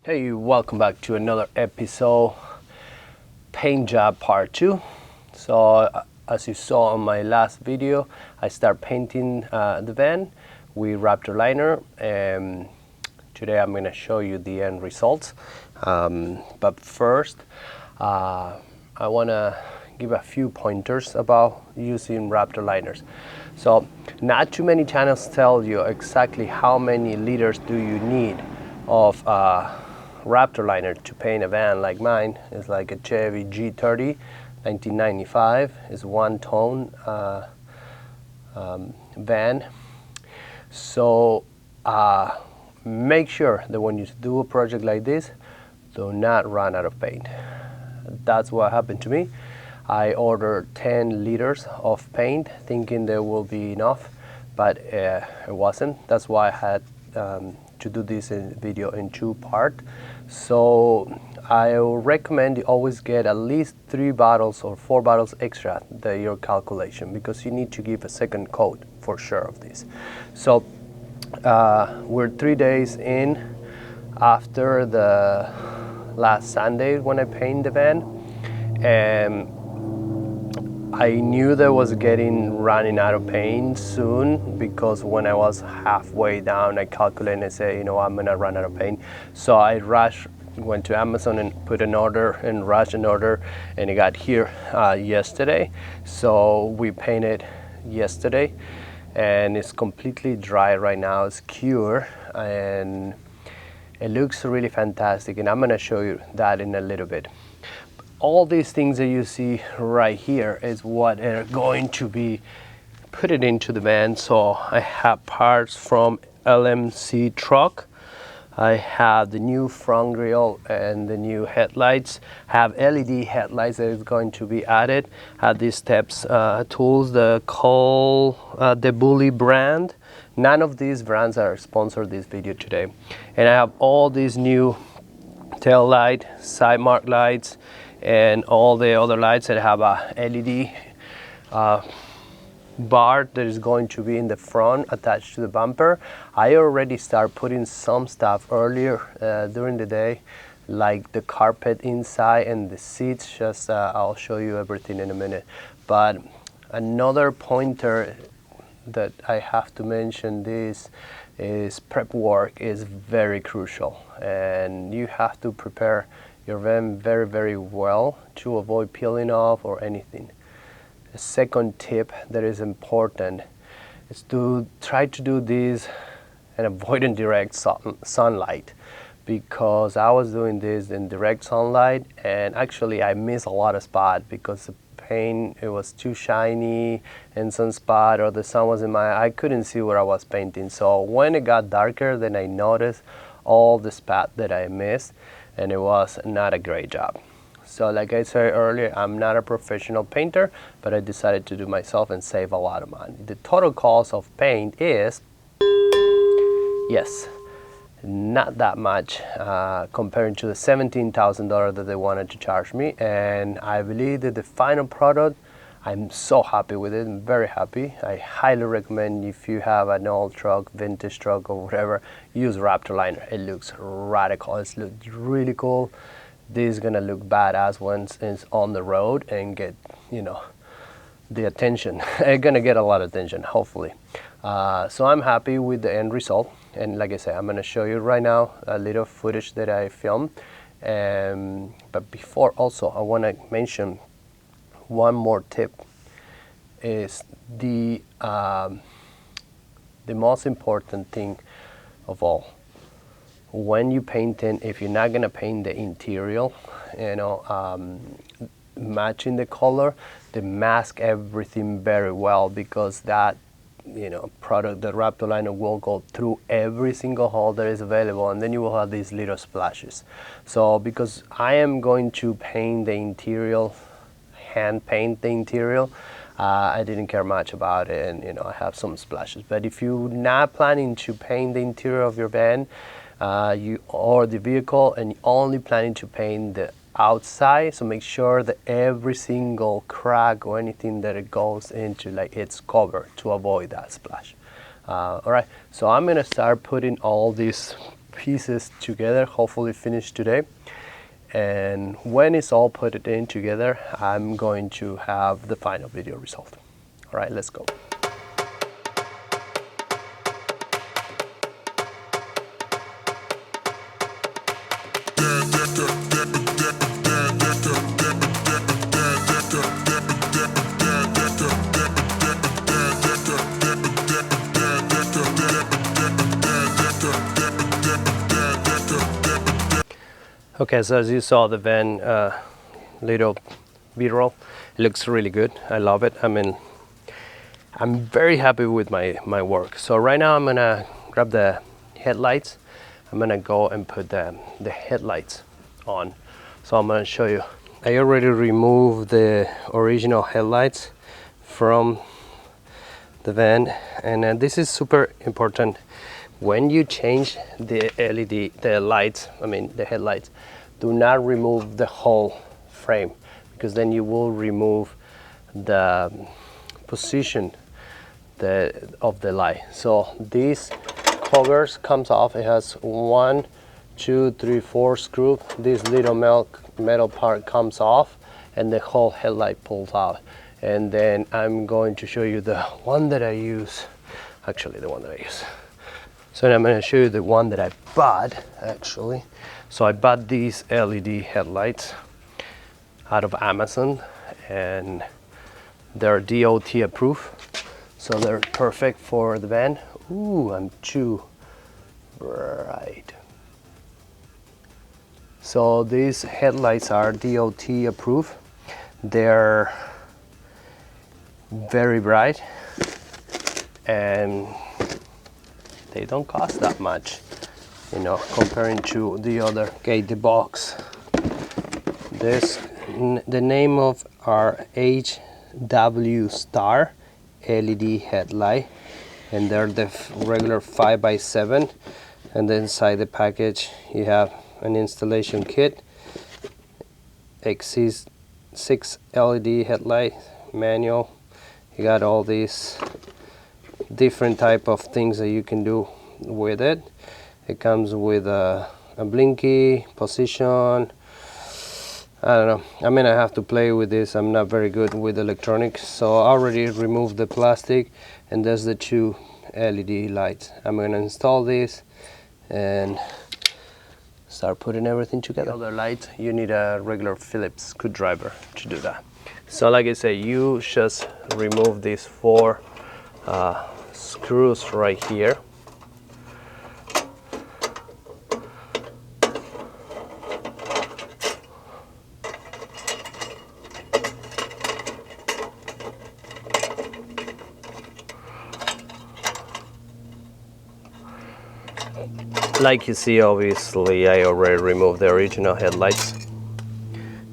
Hey, welcome back to another episode, paint job part 2. So as you saw on my last video, I start painting the van with RAPTOR Liner, and today I'm going to show you the end results. But first, I want to give a few pointers about using RAPTOR liners. So not too many channels tell you exactly how many liters do you need of RAPTOR liner to paint a van like mine. It's like a Chevy G30 1995. It's one tone van. So make sure that when you do a project like this, do not run out of paint. That's what happened to me. I ordered 10 liters of paint thinking there will be enough, but it wasn't. That's why I had to do this video in 2 parts. So I recommend you always get at least 3 bottles or 4 bottles extra than your calculation, because you need to give a second coat for sure of this. So we're 3 days in after the last Sunday when I painted the van, and I knew that I was running out of paint soon, because when I was halfway down, I calculated and I said, I'm gonna run out of paint. So I went to Amazon and put an order and rushed an order, and it got here yesterday. So we painted yesterday, and it's completely dry right now. It's cured, and it looks really fantastic, and I'm gonna show you that in a little bit. All these things that you see right here is what are going to be put it into the van. So I have parts from LMC truck. I have the new front grille and the new headlights. I have LED headlights that is going to be added. I have these steps tools, the Bully brand. None of these brands are sponsored this video today. And I have all these new tail light, side mark lights, and all the other lights that have a LED bar that is going to be in the front attached to the bumper. I already start putting some stuff earlier during the day, like the carpet inside and the seats. Just I'll show you everything in a minute. But another pointer that I have to mention this is prep work is very crucial, and you have to prepare your van very, very well to avoid peeling off or anything. The second tip that is important is to try to do this and avoid direct sunlight, because I was doing this in direct sunlight, and actually I missed a lot of spots because the paint, it was too shiny in some spot, or the sun was in I couldn't see where I was painting. So when it got darker, then I noticed all the spots that I missed, and it was not a great job. So like I said earlier, I'm not a professional painter, but I decided to do myself and save a lot of money. The total cost of paint is, yes, not that much compared to the $17,000 that they wanted to charge me. And I believe that the final product, I'm so happy with it. I'm very happy. I highly recommend, if you have an old truck, vintage truck or whatever, use RAPTOR Liner. It looks radical. It looks really cool. This is gonna look badass once it's on the road and get, the attention. It's gonna get a lot of attention, hopefully. So I'm happy with the end result. And like I said, I'm gonna show you right now a little footage that I filmed. But before, also, I wanna mention one more tip. Is the most important thing of all. When you painting, if you're not gonna paint the interior, matching the color, they mask everything very well, because that product, the RAPTOR Liner, will go through every single hole that is available, and then you will have these little splashes. So because I am going to paint the interior, hand paint the interior, I didn't care much about it, and I have some splashes. But if you're not planning to paint the interior of your van or the vehicle, and you're only planning to paint the outside, so make sure that every single crack or anything that it goes into, like, it's covered to avoid that splash. All right, so I'm gonna start putting all these pieces together, hopefully finished today. And when it's all put it in together, I'm going to have the final video result. All right, let's go. Okay, so as you saw the van little B-roll, it looks really good. I love it. I mean, I'm very happy with my work. So right now I'm gonna grab the headlights. I'm gonna go and put the headlights on. So I'm gonna show you. I already removed the original headlights from the van, and this is super important. When you change the LED, the lights, I mean the headlights, do not remove the whole frame, because then you will remove the position of the light. So these covers comes off. It has 1, 2, 3, 4 screws. This little metal part comes off and the whole headlight pulls out. And then I'm going to show you the one that I use, actually the one that I use. So I'm going to show you the one that I bought actually. So I bought these LED headlights out of Amazon, and they're DOT approved. So they're perfect for the van. Ooh, I'm too bright. So these headlights are DOT approved. They're very bright and they don't cost that much, you know, comparing to the other. Okay, the box. The name of our HW Star LED headlight, and they're the regular 5x7. And then inside the package you have an installation kit, exists 6 LED headlight manual. You got all these different type of things that you can do with it. It comes with a blinky position. I don't know, I mean, I have to play with this. I'm not very good with electronics, so I already removed the plastic, and there's the 2 LED lights. I'm going to install this and start putting everything together. The other light, you need a regular Phillips screwdriver to do that. So like I say, you just remove these 4 screws right here. Like you see, obviously I already removed the original headlights.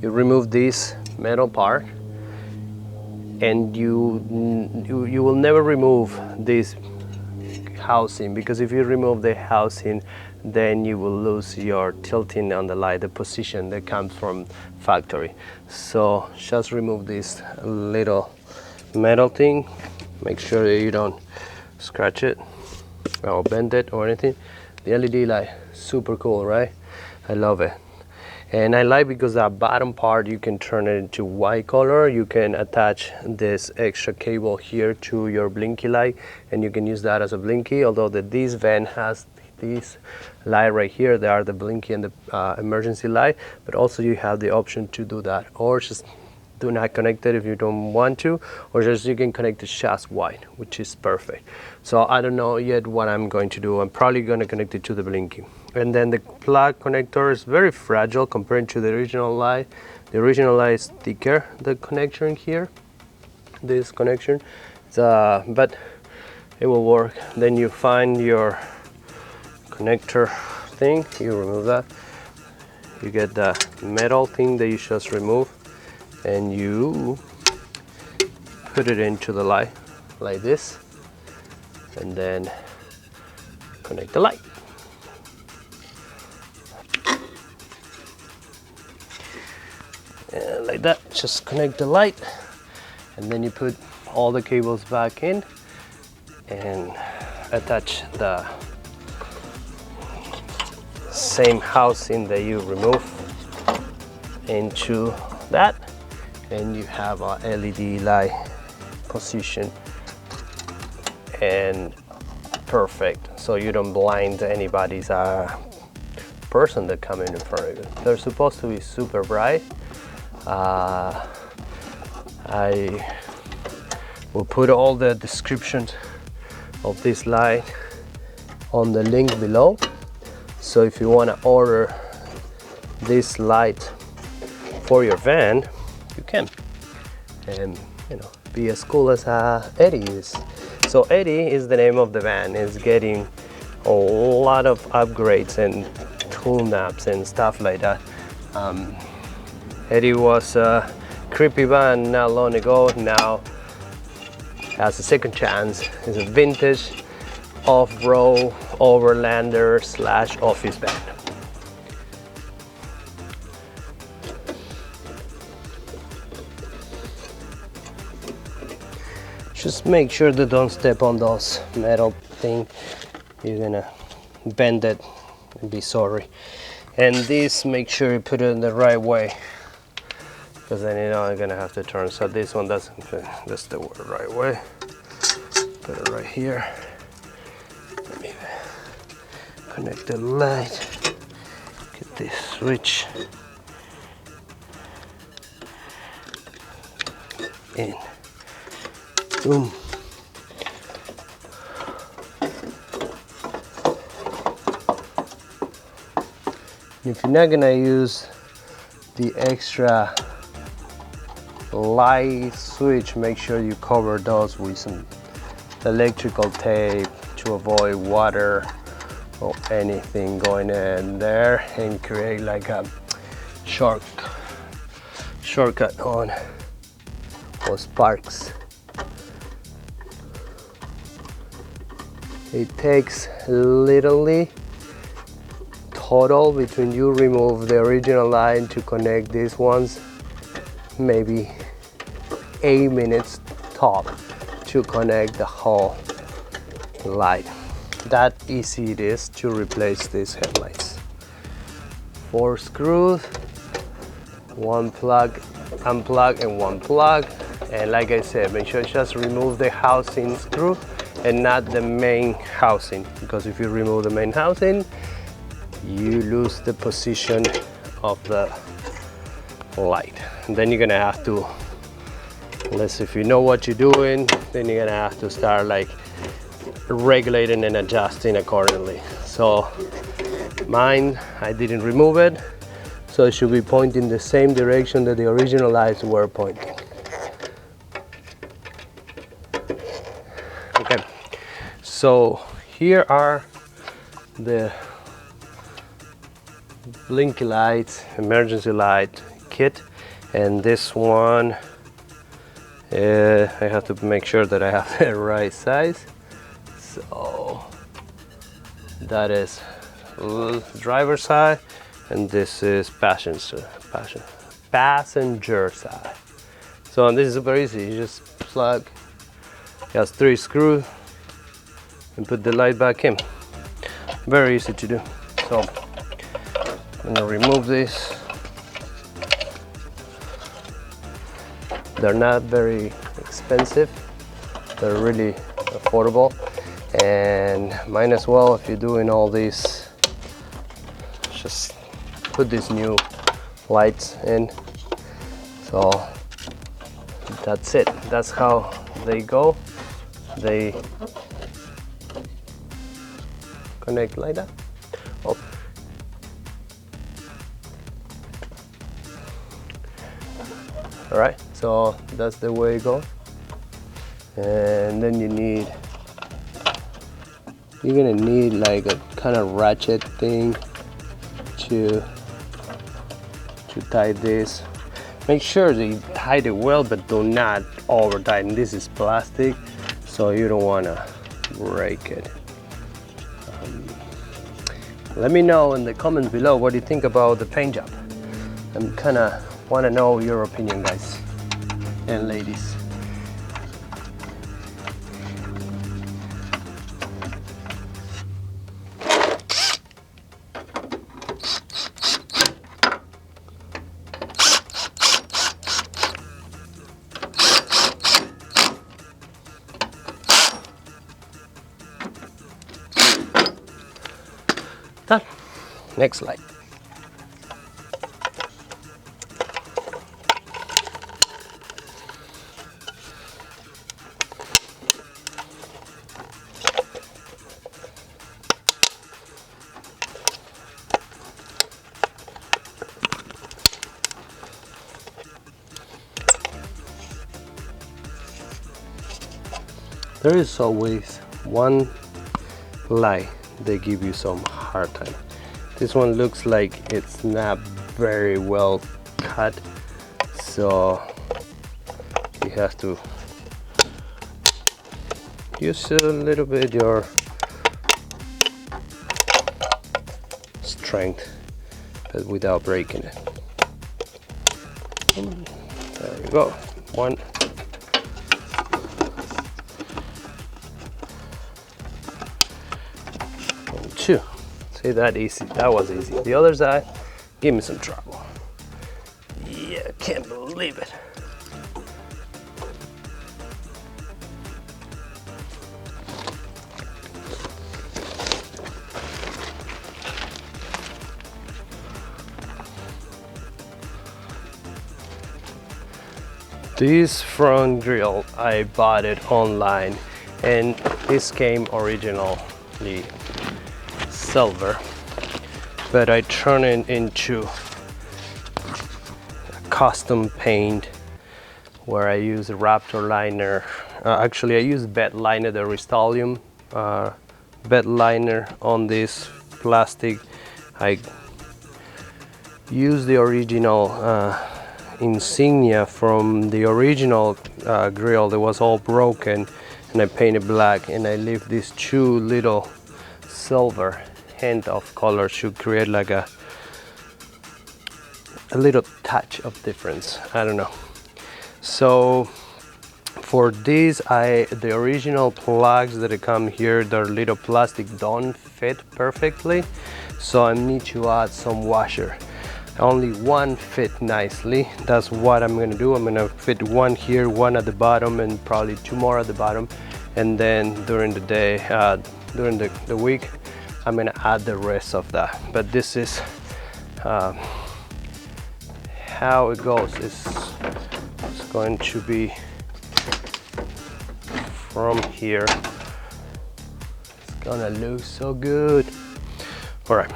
You remove this metal part, and you will never remove this housing, because if you remove the housing, then you will lose your tilting on the light, the position that comes from factory. So just remove this little metal thing. Make sure that you don't scratch it or bend it or anything. The LED light, super cool, right? I love it. And I like because that bottom part, you can turn it into white color. You can attach this extra cable here to your blinky light, and you can use that as a blinky. Although this van has this light right here, they are the blinky and the emergency light, but also you have the option to do that, or just do not connect it if you don't want to, or just you can connect the just white, which is perfect. So I don't know yet what I'm going to do. I'm probably going to connect it to the blinky. And then the plug connector is very fragile compared to the original light. The original light is thicker, the connection here, this connection, but it will work. Then you find your connector thing, you remove that, you get the metal thing that you just remove, and you put it into the light like this, and then connect the light. And like that, just connect the light, and then you put all the cables back in and attach the same housing that you remove into that, and you have a LED light position, and perfect, so you don't blind anybody's person that come in front of you. They're supposed to be super bright. I will put all the descriptions of this light on the link below, so if you want to order this light for your van, you can, and you know, be as cool as Eddie is. So Eddie is the name of the van. It's getting a lot of upgrades and tune-ups and stuff like that. Eddie was a creepy van not long ago. Now has a second chance. It's a vintage off-road overlander / office van. Just make sure that don't step on those metal thing. You're gonna bend it and be sorry. And this, make sure you put it in the right way, because then you know you're gonna have to turn. So this one doesn't fit. That's the right way. Put it right here. Let me connect the light. Get this switch in. Boom. If you're not gonna use the extra light switch, make sure you cover those with some electrical tape to avoid water or anything going in there and create like a shortcut on or sparks. It takes literally total between you remove the original line to connect these ones, maybe 8 minutes top to connect the whole light. That easy it is to replace these headlights. 4 screws, 1 plug, unplug and 1 plug. And like I said, make sure just remove the housing screw and not the main housing, because if you remove the main housing, you lose the position of the light. And then you're gonna have to, unless if you know what you're doing, then you're gonna have to start like regulating and adjusting accordingly. So mine, I didn't remove it, so it should be pointing the same direction that the original lights were pointing. Okay, so here are the blinky lights, emergency light kit, and this one I have to make sure that I have the right size. So that is driver side, and this is passenger side. So this is super easy. You just plug, it has 3 screws, and put the light back in. Very easy to do. So I'm gonna remove this. They're not very expensive. They're really affordable, and might as well, if you're doing all these, just put these new lights in. So that's it. That's how they go. They connect like that. Oh. All right, so that's the way it goes. And then you're gonna need like a kind of ratchet thing to tie this. Make sure that you tie it well, but do not over tighten. This is plastic, so you don't wanna break it. Let me know in the comments below what you think about the paint job. I'm kinda wanna know your opinion, guys and ladies. Next slide. There is always one lie they give you some hard time. This one looks like it's not very well cut, so you have to use a little bit your strength, but without breaking it. There you go. One. Two. See, that easy. That was easy. The other side, give me some trouble. Yeah, can't believe it. This front grille, I bought it online, and this came originally silver, but I turned it into a custom paint where I use a RAPTOR Liner. Actually, I use bed liner, the Rust-Oleum bed liner on this plastic. I use the original insignia from the original grill that was all broken, and I painted black, and I leave these two little silver hint of color to create like a little touch of difference. I don't know. So for this, the original plugs that come here, they're little plastic, don't fit perfectly, so I need to add some washer. Only one fit nicely. That's what I'm gonna do. I'm gonna fit one here, one at the bottom, and probably two more at the bottom, and then during the day, during the week, I'm gonna add the rest of that. But this is how it goes. It's going to be from here. It's gonna look so good. All right,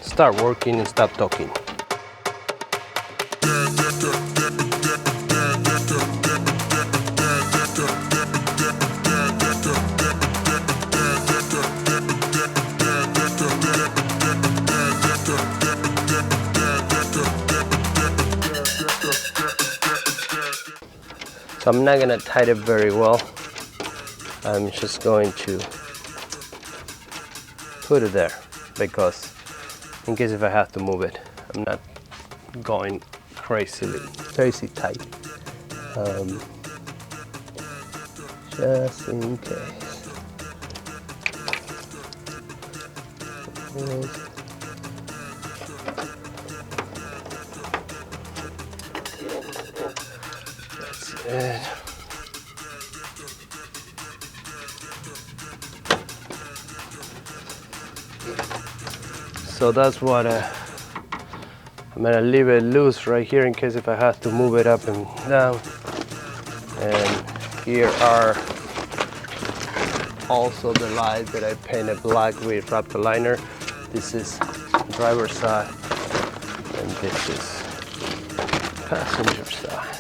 start working and stop talking. So I'm not gonna tie it very well. I'm just going to put it there, because in case if I have to move it, I'm not going crazy tight. Just in case. That's it. So that's what I'm gonna leave it loose right here in case if I have to move it up and down. And here are also the lights that I painted black with RAPTOR Liner. This is driver's side, and this is passenger side.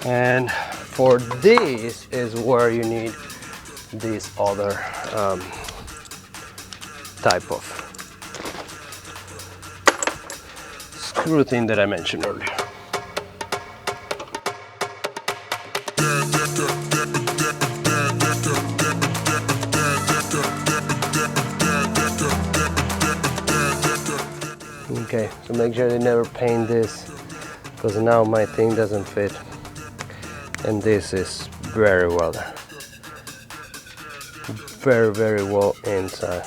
And for this is where you need this other type of screw thing that I mentioned earlier. Okay, so make sure they never paint this, because now my thing doesn't fit, and this is very well done. Very well inside.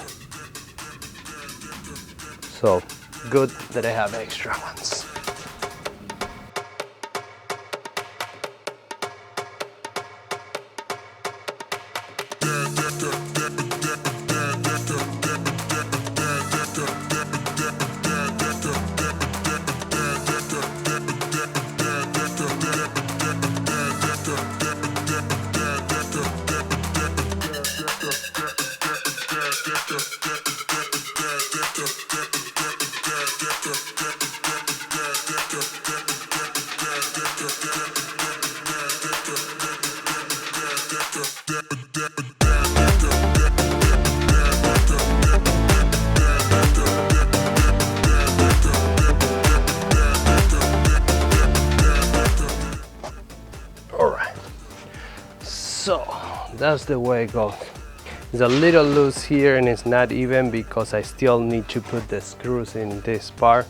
So good that I have extra ones. that's the way it goes. It's a little loose here and it's not even because I still need to put the screws in this part,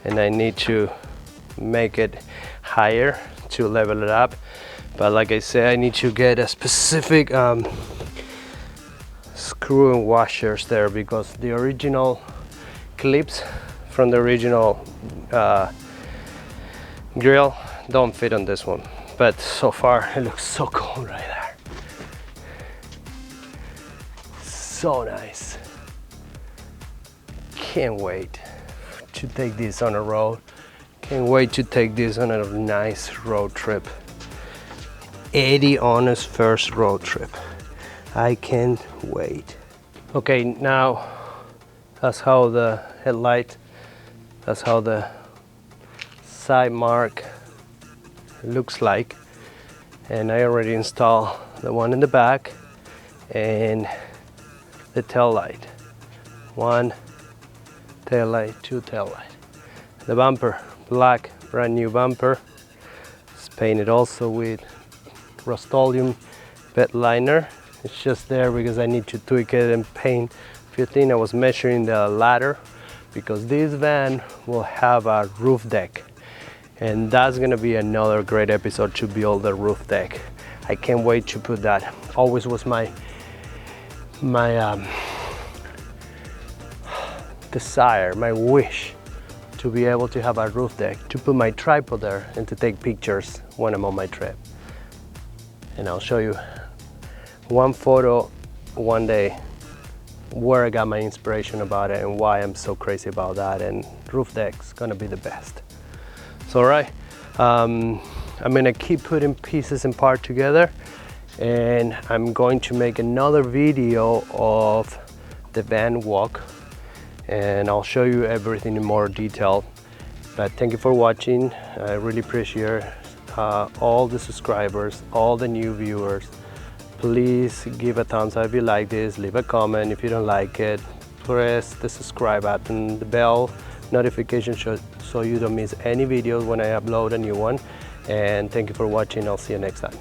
and I need to make it higher to level it up. But like I said, I need to get a specific screw and washers there, because the original clips from the original grill don't fit on this one. But so far it looks so cool right there. So nice. Can't wait to take this on a road. Can't wait to take this on a nice road trip. Eddie Honest's first road trip. I can't wait. Okay, now that's how the headlight, that's how the side mark looks like. And I already installed the one in the back and the tail light. One tail light, two tail light. The bumper, black, brand new bumper. It's painted also with Rust-Oleum bed liner. It's just there because I need to tweak it and paint a few things. I was measuring the ladder because this van will have a roof deck, and that's gonna be another great episode to build the roof deck. I can't wait to put that. Always was my desire, my wish, to be able to have a roof deck, to put my tripod there and to take pictures when I'm on my trip. And I'll show you one photo one day where I got my inspiration about it and why I'm so crazy about that, and roof deck's gonna be the best. So alright, I'm gonna keep putting pieces and parts together, and I'm going to make another video of the van walk, and I'll show you everything in more detail. But thank you for watching. I really appreciate all the subscribers, all the new viewers. Please give a thumbs up if you like this, leave a comment if you don't like it, press the subscribe button, the bell notification so you don't miss any videos when I upload a new one. And thank you for watching. I'll see you next time.